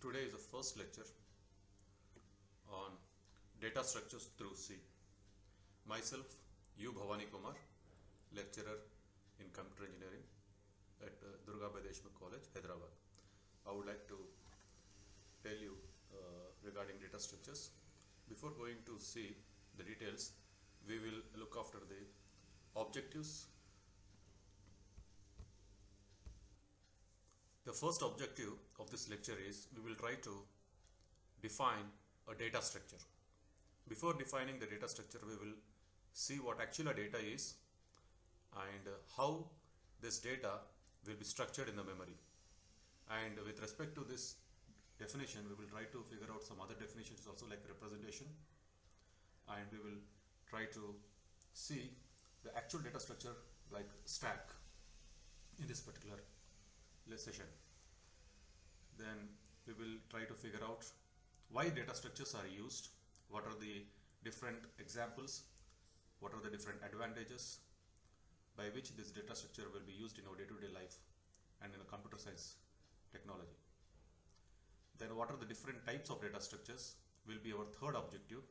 Today is the first lecture on data structures through C. Myself, U. Bhavani Kumar, lecturer in computer engineering at Durgabhai Deshmukh College, Hyderabad. I would like to tell you regarding data structures. Before going to see the details, we will look after the objectives. The first objective of this lecture is we will try to define a data structure. Before defining the data structure, we will see what actually a data is and how this data will be structured in the memory. And with respect to this definition, we will try to figure out some other definitions also, like representation, and we will try to see the actual data structure like stack in this particular session. Then we will try to figure out why data structures are used, what are the different examples, what are the different advantages by which this data structure will be used in our day-to-day life and in the computer science technology. Then what are the different types of data structures will be our third objective.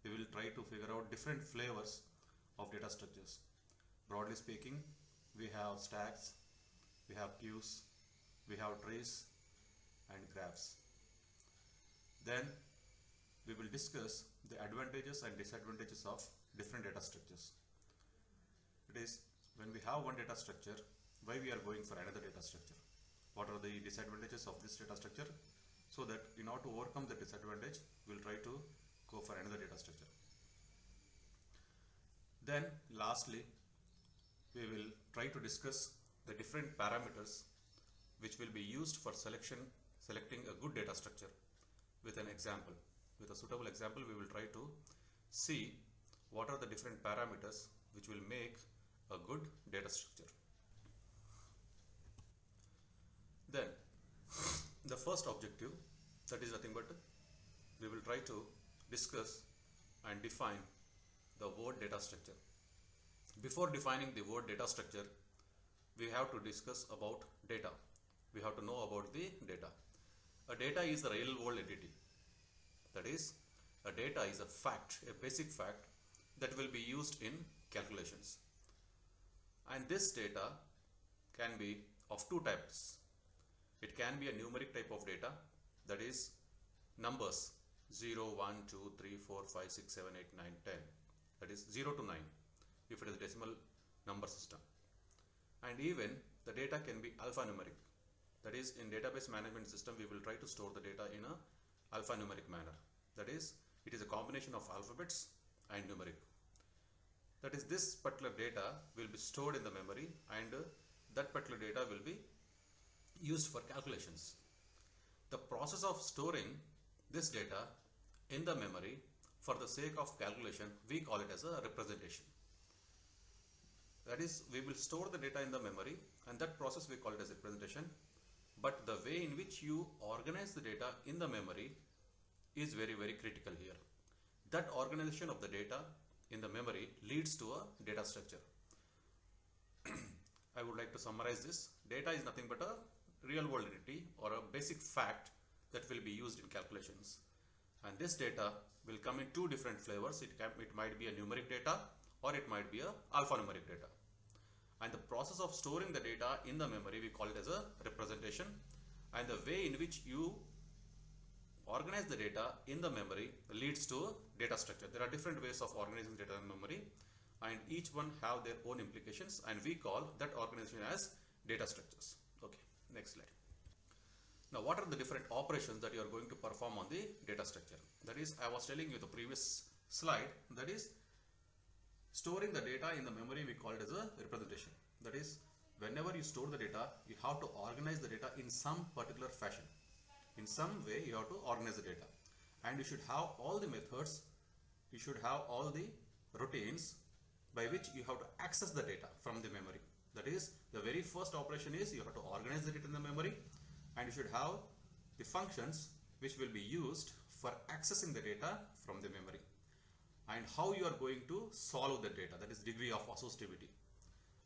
We will try to figure out different flavors of data structures. Broadly speaking, we have stacks, we have queues, we have trees and graphs. Then we will discuss the advantages and disadvantages of different data structures. It is when we have one data structure, why we are going for another data structure. What are the disadvantages of this data structure? So that in order to overcome the disadvantage, we will try to go for another data structure. Then lastly, we will try to discuss the different parameters which will be used for selecting a good data structure with an example. With a suitable example, we will try to see what are the different parameters which will make a good data structure. Then the first objective, that is nothing but we will try to discuss and define the word data structure. Before defining the word data structure, we have to discuss about data. We have to know about the data. A data is the real world entity. That is, a data is a fact, a basic fact that will be used in calculations. And this data can be of two types. It can be a numeric type of data, that is numbers 0, 1, 2, 3, 4, 5, 6, 7, 8, 9, 10. That is 0 to 9 if it is a decimal number system. And even the data can be alphanumeric. That is, in database management system, we will try to store the data in a alphanumeric manner. That is, it is a combination of alphabets and numeric. That is, this particular data will be stored in the memory and that particular data will be used for calculations. The process of storing this data in the memory for the sake of calculation, we call it as a representation. That is, we will store the data in the memory and that process we call it as representation. But the way in which you organize the data in the memory is very, very critical here. That organization of the data in the memory leads to a data structure. I would like to summarize this. Data is nothing but a real world entity or a basic fact that will be used in calculations. And this data will come in two different flavors. It might be a numeric data or it might be a alphanumeric data. And the process of storing the data in the memory, we call it as a representation. And the way in which you organize the data in the memory leads to a data structure. There are different ways of organizing data in memory and each one have their own implications, and we call that organization as data structures. Okay, next slide. Now, what are the different operations that you are going to perform on the data structure? That is, I was telling you the previous slide, that is, storing the data in the memory, we call it as a representation. That is, whenever you store the data, you have to organize the data in some particular fashion. In some way, you have to organize the data. And you should have all the methods, you should have all the routines by which you have to access the data from the memory. That is, the very first operation is you have to organize the data in the memory, and you should have the functions which will be used for accessing the data from the memory. And how you are going to solve the data, that is degree of associativity.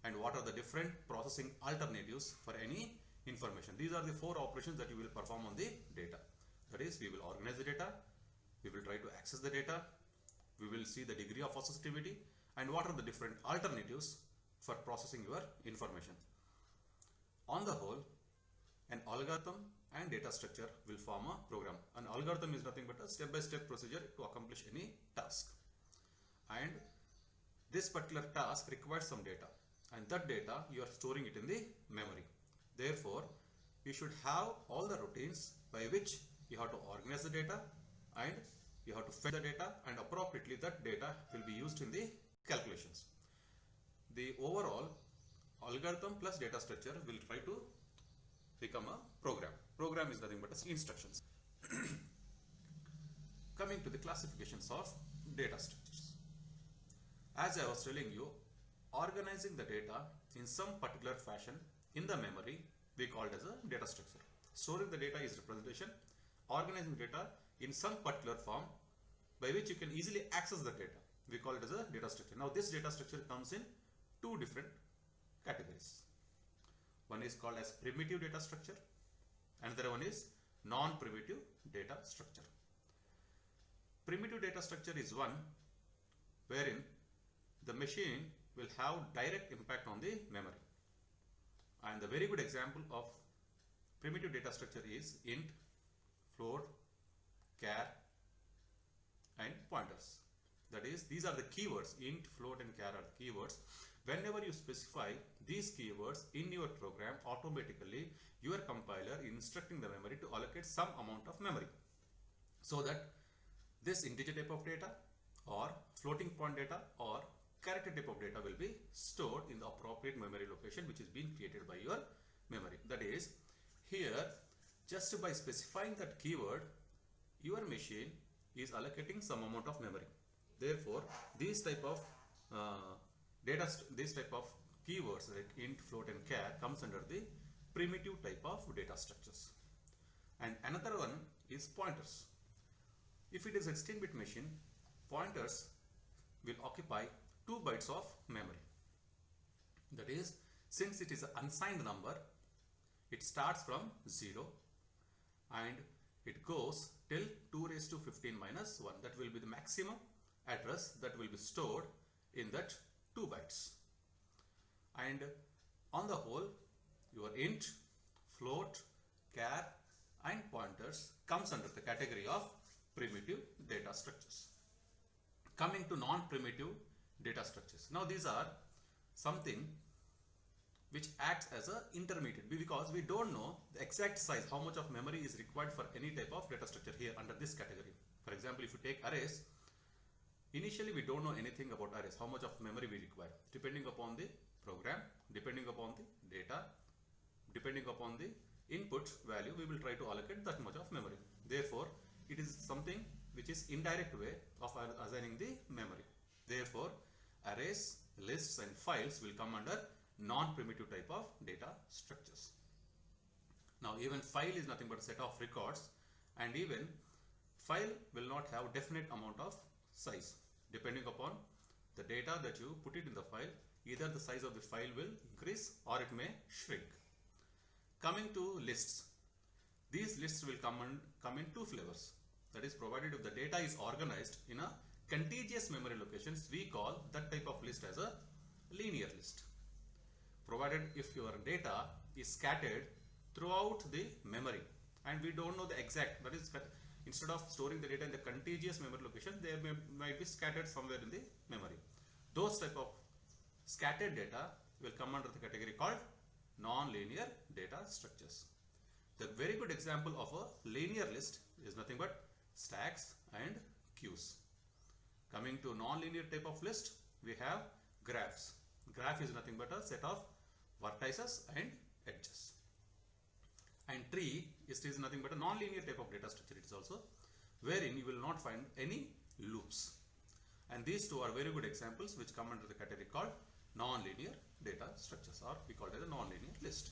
And what are the different processing alternatives for any information. These are the 4 operations that you will perform on the data. That is, we will organize the data, we will try to access the data, we will see the degree of associativity, and what are the different alternatives for processing your information. On the whole, an algorithm and data structure will form a program. An algorithm is nothing but a step-by-step procedure to accomplish any task. And this particular task requires some data, and that data you are storing it in the memory. Therefore, you should have all the routines by which you have to organize the data and you have to fetch the data, and appropriately that data will be used in the calculations. The overall algorithm plus data structure will try to become a program. Program is nothing but instructions. Coming to the classifications of data structures. As I was telling you, organizing the data in some particular fashion in the memory we call it as a data structure. Storing the data is representation. Organizing data in some particular form by which you can easily access the data, we call it as a data structure. Now this data structure comes in 2 different categories. One is called as primitive data structure, another one is non-primitive data structure. Primitive data structure is one wherein the machine will have direct impact on the memory. And the very good example of primitive data structure is int, float, char and pointers. That is, these are the keywords. Int, float and char are the keywords. Whenever you specify these keywords in your program, automatically your compiler is instructing the memory to allocate some amount of memory, so that this integer type of data or floating point data or character type of data will be stored in the appropriate memory location which is being created by your memory. That is, here just by specifying that keyword, your machine is allocating some amount of memory. Therefore, these type of keywords like int, float and char comes under the primitive type of data structures. And another one is pointers. If it is a 16-bit machine, pointers will occupy 2 bytes of memory. That is, since it is an unsigned number, it starts from 0 and it goes till 2 raised to 15 minus 1. That will be the maximum address that will be stored in that 2 bytes. And on the whole, your int, float, char and pointers comes under the category of primitive data structures. Coming to non-primitive data structures. Now these are something which acts as an intermediate, because we don't know the exact size, how much of memory is required for any type of data structure here under this category. For example, if you take arrays, initially we don't know anything about arrays, how much of memory we require. Depending upon the program, depending upon the data, depending upon the input value, we will try to allocate that much of memory. Therefore, it is something which is indirect way of assigning the memory. Therefore, arrays, lists and files will come under non-primitive type of data structures. Now even file is nothing but a set of records, and even file will not have definite amount of size. Depending upon the data that you put it in the file, either the size of the file will increase or it may shrink. Coming to lists, these lists will come in 2 flavors. That is, provided if the data is organized in a contiguous memory locations, we call that type of list as a linear list. Provided if your data is scattered throughout the memory and we don't know the exact, that is, instead of storing the data in the contiguous memory location, they might be scattered somewhere in the memory. Those type of scattered data will come under the category called non-linear data structures. The very good example of a linear list is nothing but stacks and queues. Coming to non-linear type of list, we have graphs. Graph is nothing but a set of vertices and edges. And tree is nothing but a non-linear type of data structure. It is also wherein you will not find any loops. And these two are very good examples which come under the category called non-linear data structures, or we call it a non-linear list.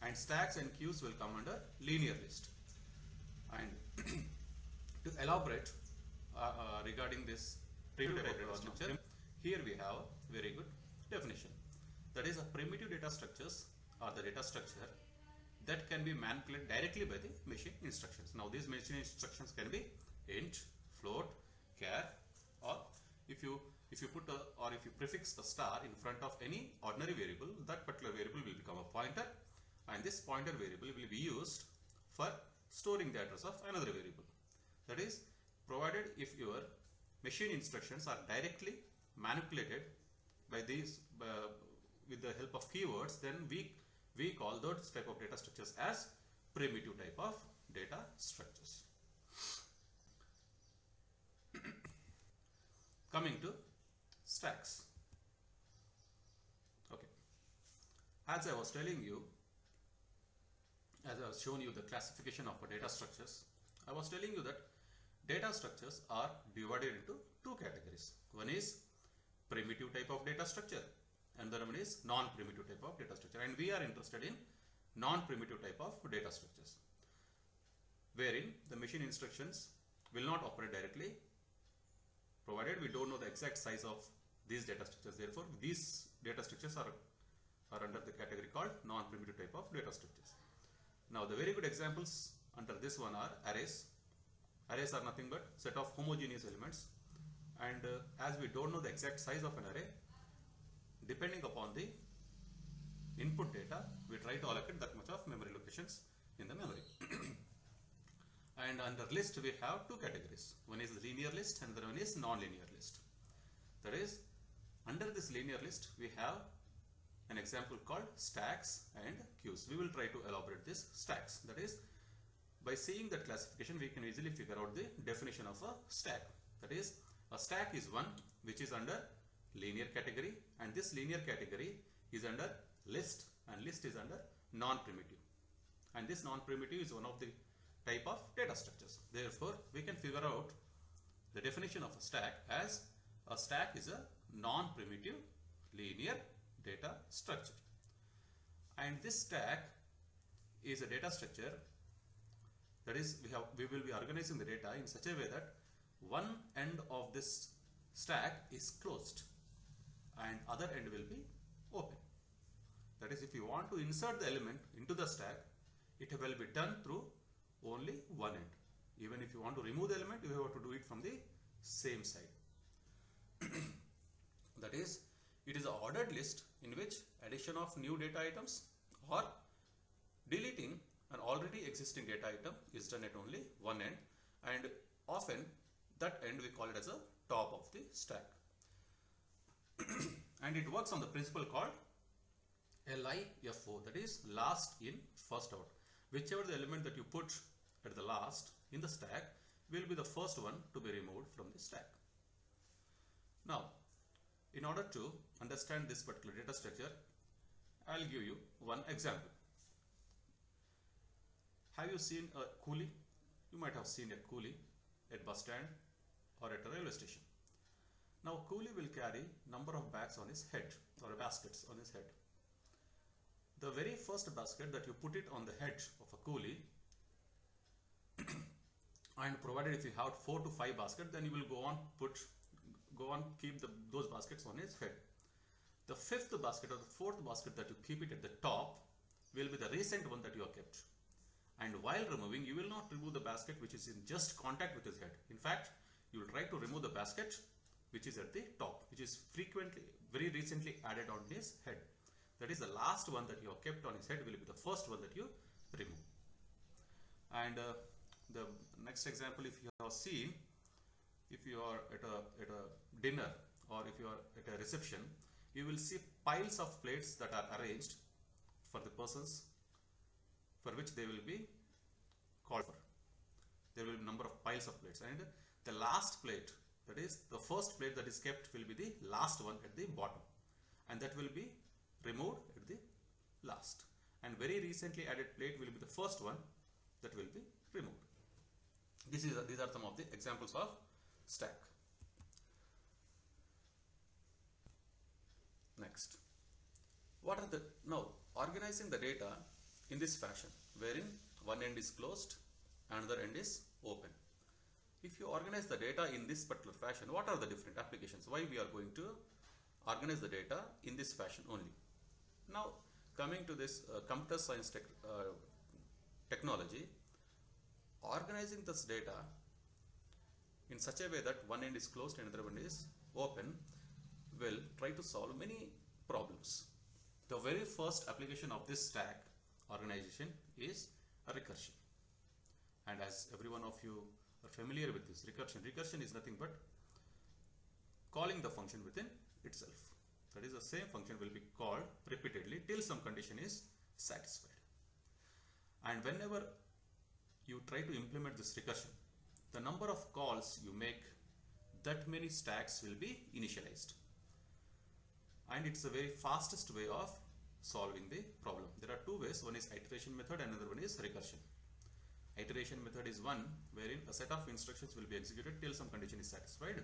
And stacks and queues will come under linear list. And to elaborate regarding this primitive data structure, here we have a very good definition. That is, a primitive data structures are the data structure that can be manipulated directly by the machine instructions. Now these machine instructions can be int, float, char, or if you put a, or if you prefix a star in front of any ordinary variable, that particular variable will become a pointer, and this pointer variable will be used for storing the address of another variable. That is, provided if your machine instructions are directly manipulated by these with the help of keywords, then we call those type of data structures as primitive type of data structures. Coming to stacks. Okay, as I was telling you, as I was showing you the classification of data structures, I was telling you that data structures are divided into two categories. One is primitive type of data structure, and the other one is non-primitive type of data structure, and we are interested in non-primitive type of data structures, wherein the machine instructions will not operate directly, provided we don't know the exact size of these data structures. Therefore, these data structures are under the category called non-primitive type of data structures. Now, the very good examples under this one are arrays. Arrays are nothing but set of homogeneous elements, and as we don't know the exact size of an array, depending upon the input data, we try to allocate that much of memory locations in the memory. And under list we have two categories. One is linear list and the other one is non-linear list. That is, under this linear list we have an example called stacks and queues. We will try to elaborate this stacks. That is, by seeing that classification we can easily figure out the definition of a stack. That is, a stack is one which is under linear category, and this linear category is under list, and list is under non-primitive, and this non-primitive is one of the type of data structures. Therefore, we can figure out the definition of a stack as a stack is a non-primitive linear data structure, and this stack is a data structure. That is, we will be organizing the data in such a way that one end of this stack is closed and other end will be open. That is, if you want to insert the element into the stack, it will be done through only one end. Even if you want to remove the element, you have to do it from the same side. That is, it is an ordered list in which addition of new data items or deleting an already existing data item is done at only one end, and often that end we call it as a top of the stack. And it works on the principle called LIFO, that is last in first out. Whichever the element that you put at the last in the stack will be the first one to be removed from the stack. Now, in order to understand this particular data structure, I will give you one example. Have you seen a coolie? You might have seen a coolie at bus stand or at a railway station. Now, coolie will carry number of bags on his head, or baskets on his head. The very first basket that you put it on the head of a coolie, and provided if you have 4 to 5 baskets, then you will go on keep those baskets on his head. The fifth basket or the fourth basket that you keep it at the top will be the recent one that you have kept. And while removing, you will not remove the basket which is in just contact with his head. In fact, you will try to remove the basket which is at the top, which is very recently added on his head. That is, the last one that you have kept on his head will be the first one that you remove. And the next example, if you have seen, if you are at a dinner or if you are at a reception, you will see piles of plates that are arranged for the persons for which they will be called for. There will be number of piles of plates, and the last plate, that is the first plate that is kept, will be the last one at the bottom, and that will be removed at the last, and very recently added plate will be the first one that will be removed. These are some of the examples of stack. Next, now organizing the data in this fashion, wherein one end is closed, another end is open. If you organize the data in this particular fashion, what are the different applications? Why we are going to organize the data in this fashion only? Now, coming to this computer science technology, organizing this data in such a way that one end is closed and another one is open will try to solve many problems. The very first application of this stack organization is a recursion. And as every one of you are familiar with this recursion is nothing but calling the function within itself. That is, the same function will be called repeatedly till some condition is satisfied. And whenever you try to implement this recursion, the number of calls you make, that many stacks will be initialized. And it's the very fastest way of solving the problem. There are two ways. One is iteration method and another one is recursion. Iteration method is one wherein a set of instructions will be executed till some condition is satisfied,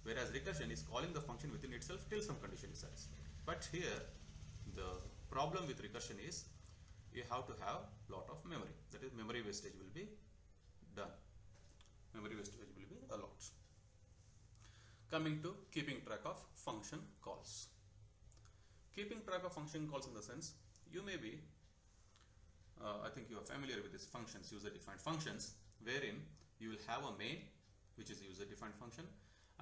whereas recursion is calling the function within itself till some condition is satisfied. But here the problem with recursion is you have to have lot of memory. That is, memory wastage will be done. Memory wastage will be a lot. Coming to keeping track of function calls. Keeping track of function calls in the sense, you may be I think you are familiar with these functions, user-defined functions, wherein you will have a main, which is user-defined function,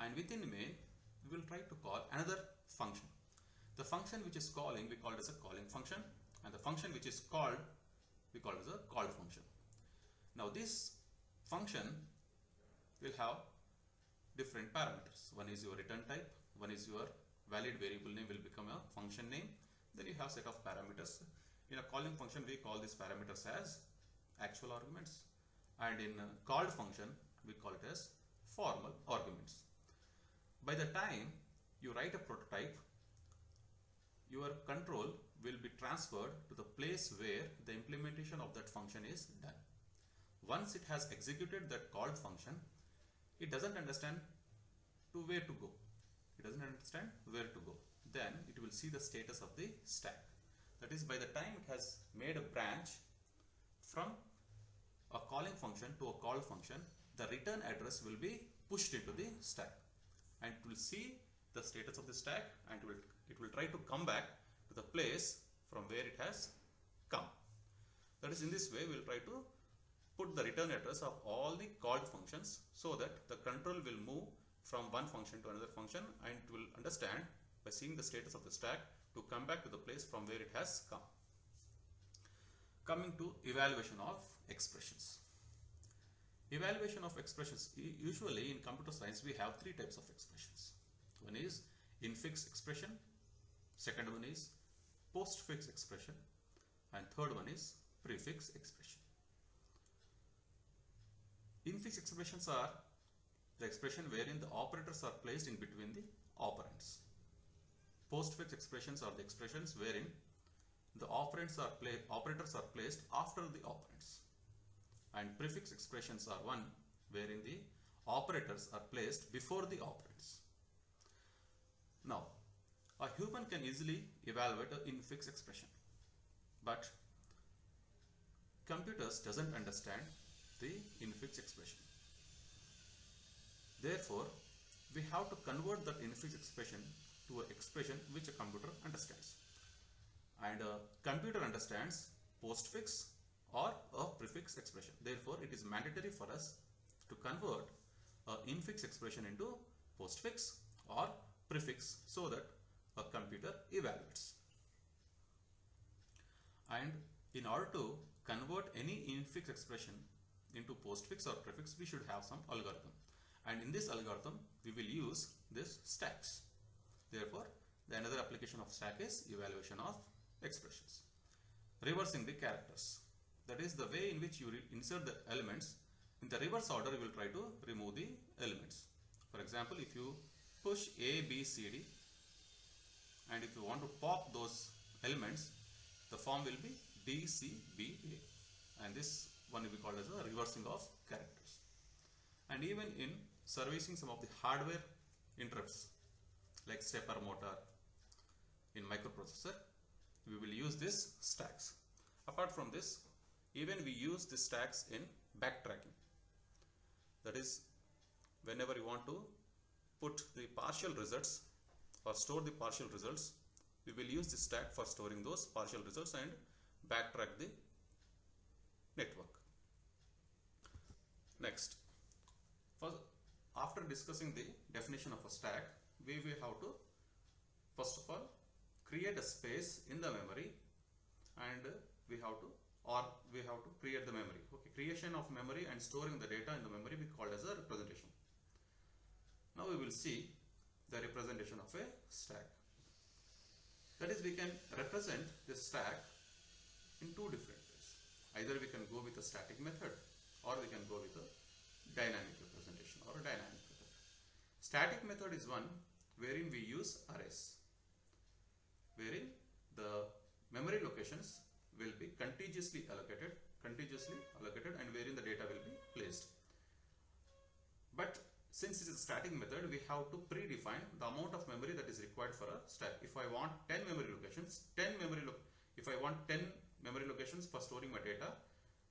and within main we will try to call another function. The function which is calling we call it as a calling function, and the function which is called we call it as a called function. Now this function will have different parameters. One is your return type, one is your valid variable name will become a function name, then you have set of parameters. In a calling function we call these parameters as actual arguments, and in a called function we call it as formal arguments. By the time you write a prototype, your control will be transferred to the place where the implementation of that function is done. Once it has executed that called function, it doesn't understand to where to go. It doesn't understand where to go. Then it will see the status of the stack. That is, by the time it has made a branch from a calling function to a call function, the return address will be pushed into the stack, and it will see the status of the stack, and it will try to come back to the place from where it has come. That is, in this way we will try to put the return address of all the called functions so that the control will move from one function to another function, and it will understand by seeing the status of the stack to come back to the place from where it has come. Coming to evaluation of expressions. Evaluation of expressions. Usually in computer science we have three types of expressions. One is infix expression, second one is postfix expression, and third one is prefix expression. Infix expressions are the expression wherein the operators are placed in between the operands. Postfix expressions are the expressions wherein the operators are placed after the operands. And prefix expressions are one wherein the operators are placed before the operands. Now, a human can easily evaluate an infix expression, but computers doesn't understand the infix expression. Therefore, we have to convert that infix expression to an expression which a computer understands. And a computer understands postfix or a prefix expression. Therefore, it is mandatory for us to convert an infix expression into postfix or prefix so that a computer evaluates. And in order to convert any infix expression into postfix or prefix, we should have some algorithm. And in this algorithm, we will use this stacks. Therefore, the another application of stack is evaluation of expressions. Reversing the characters. That is the way in which you insert the elements. In the reverse order, you will try to remove the elements. For example, if you push A, B, C, D, and if you want to pop those elements, the form will be D, C, B, A. And this one will be called as a reversing of characters. And even in servicing some of the hardware interrupts, like stepper motor in microprocessor, we will use this stacks. Apart from this, even we use the stacks in backtracking. That is, whenever you want to put the partial results or store the partial results, we will use the stack for storing those partial results and backtrack the network. Next, first, after discussing the definition of a stack, we will have to first of all create a space in the memory, and we have to create the memory. Okay, creation of memory and storing the data in the memory we called as a representation. Now we will see the representation of a stack. That is, we can represent the stack in two different ways. Either we can go with a static method, or we can go with a dynamic representation or a dynamic method. Static method is one wherein we use arrays, wherein the memory locations will be contiguously allocated, and wherein the data will be placed. But since it is a static method, we have to predefine the amount of memory that is required for a stack. If I want 10 memory locations, if I want 10 memory locations for storing my data,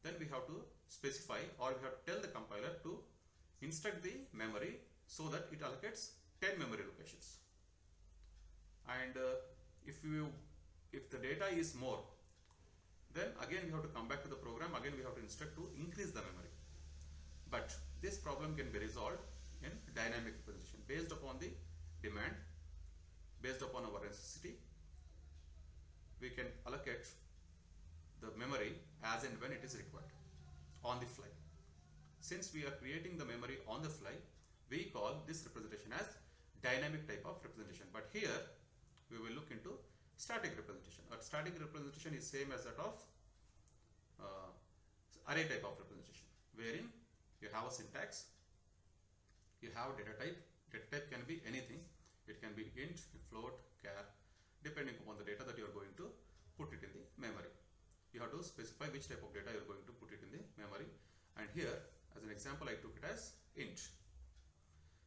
then we have to specify, or we have to tell the compiler to instruct the memory so that it allocates 10 memory locations. And if the data is more, then again we have to come back to the program, again we have to instruct to increase the memory. But this problem can be resolved in dynamic representation based upon the demand, based upon our necessity. We can allocate the memory as and when it is required on the fly. Since we are creating the memory on the fly, we call this representation as dynamic type of representation. But here we will look into static representation. A static representation is same as that of array type of representation, wherein you have a syntax, you have data type. Data type can be anything. It can be int, float, char, depending upon the data that you are going to put it in the memory. You have to specify which type of data you are going to put it in the memory. And here, as an example, I took it as int.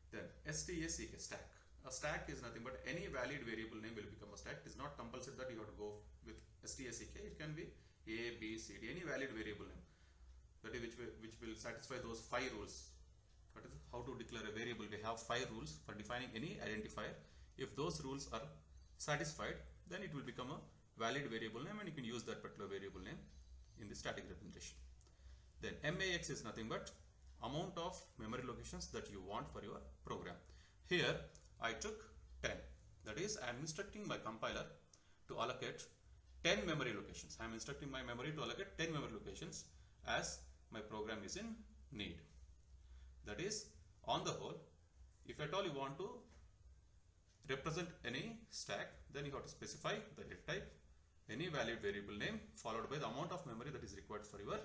Then stack, stack. A stack is nothing but any valid variable name will become a stack. It is not compulsory that you have to go with stack. It can be A, B, C, D, any valid variable name. That is which will satisfy those 5 rules. That is how to declare a variable. We have 5 rules for defining any identifier. If those rules are satisfied, then it will become a valid variable name, and you can use that particular variable name in the static representation. Then max is nothing but amount of memory locations that you want for your program. Here I took 10. That is, I am instructing my compiler to allocate 10 memory locations. I am instructing my memory to allocate 10 memory locations as my program is in need. That is, on the whole, if at all you want to represent any stack, then you have to specify the data type, any valid variable name, followed by the amount of memory that is required for your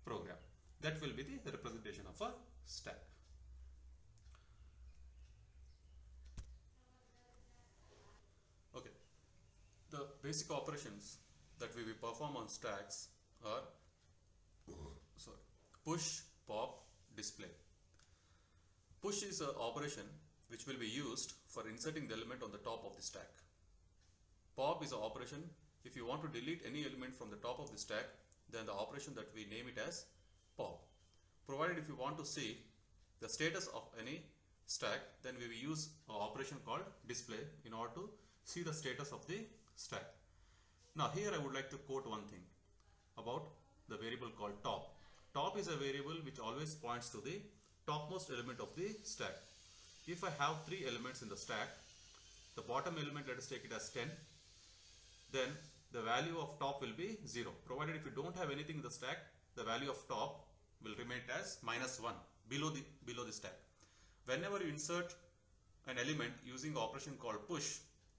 program. That will be the representation of a stack. Okay. The basic operations that we will perform on stacks are push, pop, display. Push is an operation which will be used for inserting the element on the top of the stack. Pop is an operation if you want to delete any element from the top of the stack, then the operation that we name it as pop. Provided if you want to see the status of any stack, then we will use an operation called display in order to see the status of the stack. Now here I would like to quote one thing about the variable called top. Top is a variable which always points to the topmost element of the stack. If I have 3 elements in the stack, the bottom element, let us take it as 10, then the value of top will be 0. Provided if you don't have anything in the stack, the value of top will remain as -1 below the stack. Whenever you insert an element using the operation called push,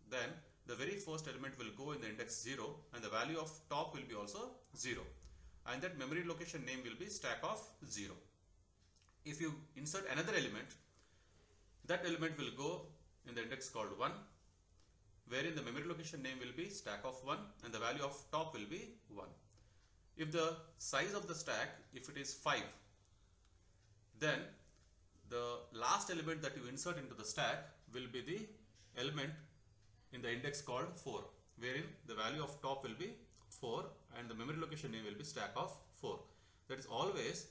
then the very first element will go in the index 0 and the value of top will be also 0, and that memory location name will be stack of 0. If you insert another element, that element will go in the index called 1, wherein the memory location name will be stack of 1 and the value of top will be 1. If the size of the stack, if it is 5, then the last element that you insert into the stack will be the element in the index called 4, wherein the value of top will be 4 and the memory location name will be stack of 4. That is, always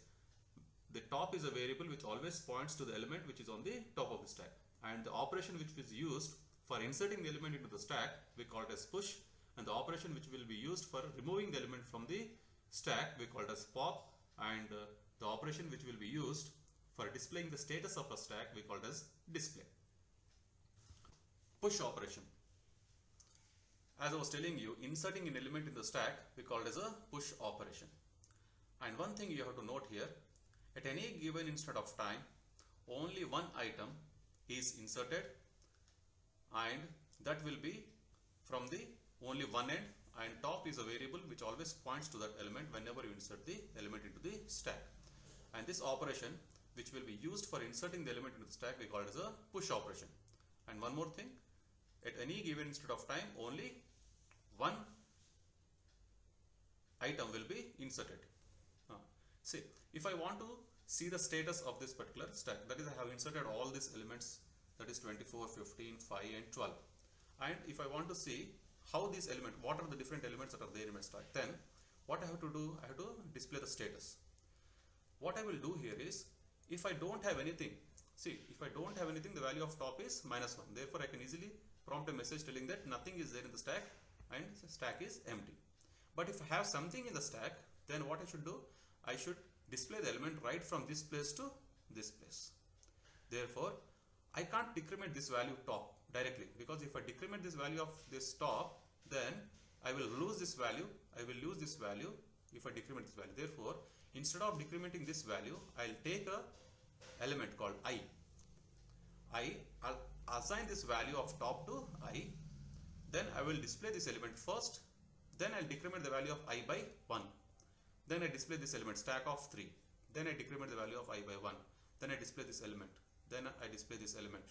the top is a variable which always points to the element which is on the top of the stack, and the operation which is used for inserting the element into the stack we call it as push, and the operation which will be used for removing the element from the stack we call it as pop, and the operation which will be used for displaying the status of a stack we called as display. Push operation. As I was telling you, inserting an element in the stack we called as a push operation. And one thing you have to note here, at any given instant of time, only one item is inserted, and that will be from the only one end, and top is a variable which always points to that element whenever you insert the element into the stack. And this operation which will be used for inserting the element into the stack we call it as a push operation. And one more thing, at any given instant of time only one item will be inserted. See, if I want to see the status of this particular stack, that is I have inserted all these elements, that is 24, 15, 5 and 12. And if I want to see how these elements, what are the different elements that are there in my stack, then what I have to do, I have to display the status. What I will do here is, if I don't have anything, see, if I don't have anything, the value of top is -1. Therefore, I can easily prompt a message telling that nothing is there in the stack and the stack is empty. But if I have something in the stack, then what I should do, I should display the element right from this place to this place. Therefore, I can't decrement this value top directly, because if I decrement this value of this top, then I will lose this value. I will lose this value if I decrement this value. Therefore, instead of decrementing this value, I'll take a element called I. I'll assign this value of top to I. Then I will display this element first. Then I'll decrement the value of I by 1. Then I display this element stack of 3. Then I decrement the value of I by 1. Then I display this element. Then I display this element.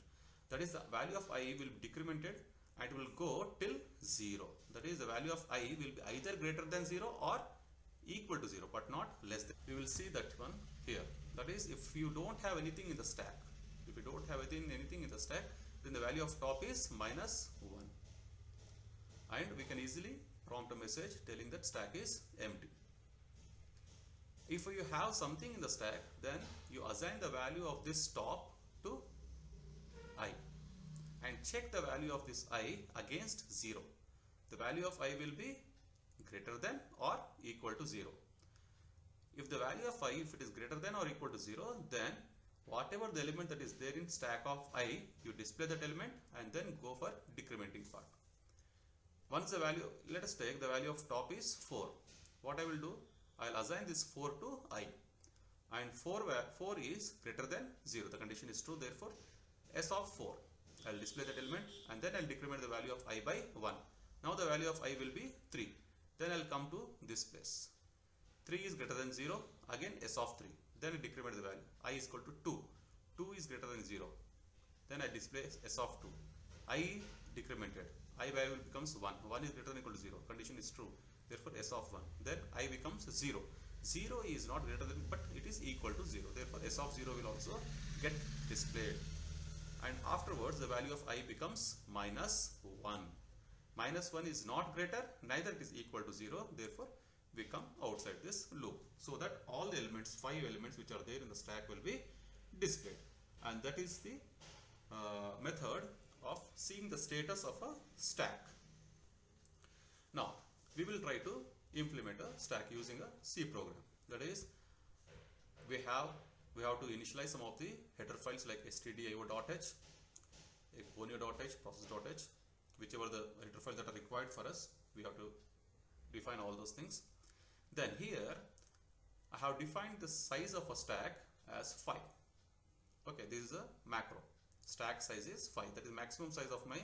That is, the value of I will be decremented and it will go till 0. That is, the value of I will be either greater than 0 or equal to 0, but not less than. We will see that one here. That is, if you don't have anything in the stack, if you don't have anything in the stack, then the value of top is -1. And we can easily prompt a message telling that stack is empty. If you have something in the stack, then you assign the value of this top to I and check the value of this I against 0. The value of I will be greater than or equal to 0. If the value of I, if it is greater than or equal to 0, then whatever the element that is there in stack of I, you display that element and then go for decrementing part. Once the value, let us take the value of top is 4. What I will do, I will assign this 4 to I, and 4 is greater than 0. The condition is true, therefore S of 4. I will display that element and then I will decrement the value of I by 1. Now the value of I will be 3. Then I will come to this place. 3 is greater than 0, again S of 3. Then I decrement the value. I is equal to 2. 2 is greater than 0. Then I display S of 2. I decremented. I value becomes 1. 1 is greater than or equal to 0. Condition is true. Therefore S of 1. Then I becomes 0. 0 is not greater than, but it is equal to 0. Therefore S of 0 will also get displayed. And afterwards the value of I becomes -1. -1 is not greater, neither it is equal to 0. Therefore we come outside this loop, so that all the elements, 5 elements which are there in the stack will be displayed. And that is the method of seeing the status of a stack. Now we will try to implement a stack using a C program. That is, we have to initialize some of the header files like stdio.h, conio.h, process.h, whichever the header files that are required for us. We have to define all those things. Then here I have defined the size of a stack as 5. Okay, this is a macro. Stack size is 5. That is maximum size of my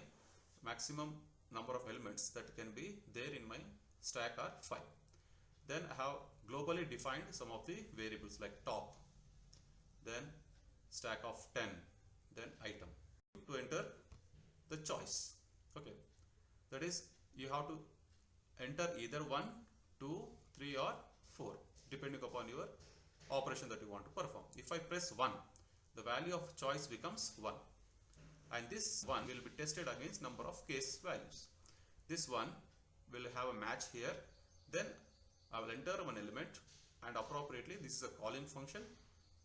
maximum number of elements that can be there in my stack are 5. Then I have globally defined some of the variables like top, then stack of 10, then item. To enter the choice. Okay, that is, you have to enter either 1, 2, 3 or 4 depending upon your operation that you want to perform. If I press 1, the value of choice becomes 1, and this 1 will be tested against number of case values. This 1 will have a match here. Then I will enter one element, and appropriately this is a calling function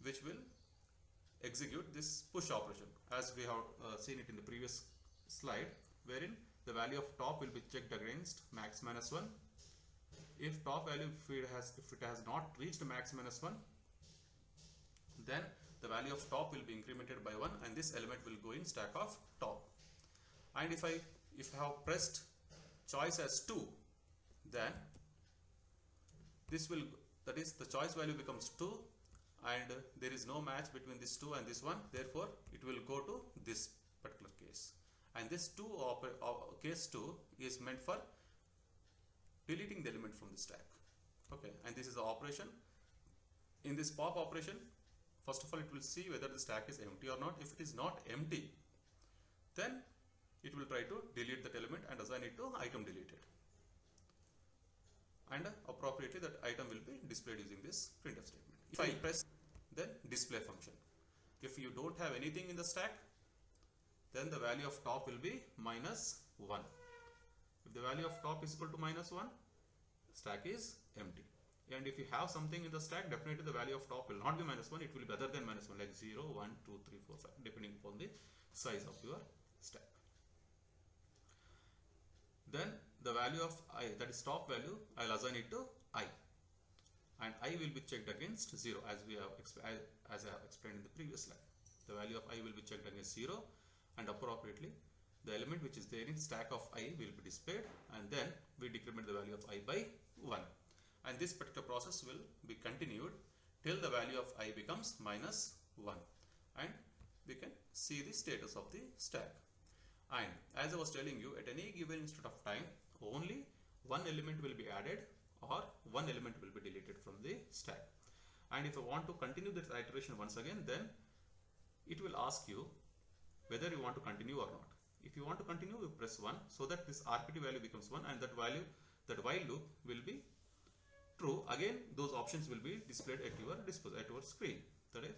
which will execute this push operation, as we have seen it in the previous slide, wherein the value of top will be checked against max -1, if top value, if it has not reached max minus 1, then the value of top will be incremented by 1 and this element will go in stack of top. And if I have pressed choice as 2, then this will, that is the choice value becomes 2 and there is no match between this 2 and this one, therefore it will go to this particular case. And this case 2 is meant for deleting the element from the stack. Okay, and this is the operation. In this pop operation, first of all it will see whether the stack is empty or not. If it is not empty, then it will try to delete that element and assign it to item deleted. And appropriately that item will be displayed using this printf statement. If I press then display function, if you don't have anything in the stack, then the value of top will be minus 1. If the value of top is equal to minus 1, stack is empty. And if you have something in the stack, definitely the value of top will not be minus 1, it will be other than minus 1, like 0, 1, 2, 3, 4, 5, depending upon the size of your stack. Then the value of I, that is top value, I will assign it to I. And I will be checked against 0 as I have explained in the previous slide. The value of I will be checked against 0 and appropriately the element which is there in stack of I will be displayed, and then we decrement the value of I by 1. And this particular process will be continued till the value of I becomes minus 1. And we can see the status of the stack. And as I was telling you, at any given instant of time, only one element will be added or one element will be deleted from the stack. And if I want to continue this iteration once again, then it will ask you whether you want to continue or not. If you want to continue, you press 1 so that this RPT value becomes 1 and that value, that while loop will be true. Again, those options will be displayed at your disposal, at your screen. That is,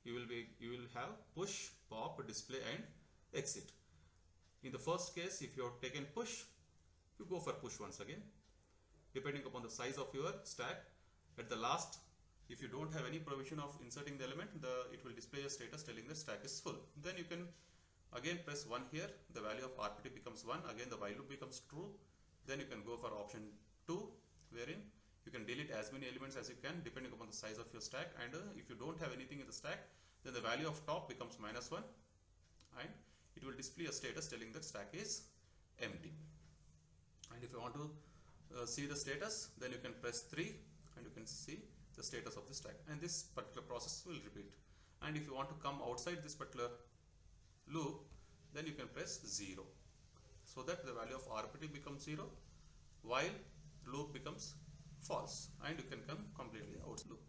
you will have push, pop, display and exit. In the first case, if you have taken push, you go for push once again. Depending upon the size of your stack, at the last, if you don't have any provision of inserting the element, it will display a status telling the stack is full. Then you can again press 1 here, the value of RPT becomes 1, again the while loop becomes true. Then you can go for option 2, wherein you can delete as many elements as you can depending upon the size of your stack, and if you don't have anything in the stack, then the value of top becomes minus 1 and it will display a status telling that stack is empty. And if you want to see the status, then you can press 3 and you can see the status of the stack, and this particular process will repeat. And if you want to come outside this particular loop, then you can press 0 so that the value of RPT becomes 0 while loop becomes false, and you can come completely out of loop.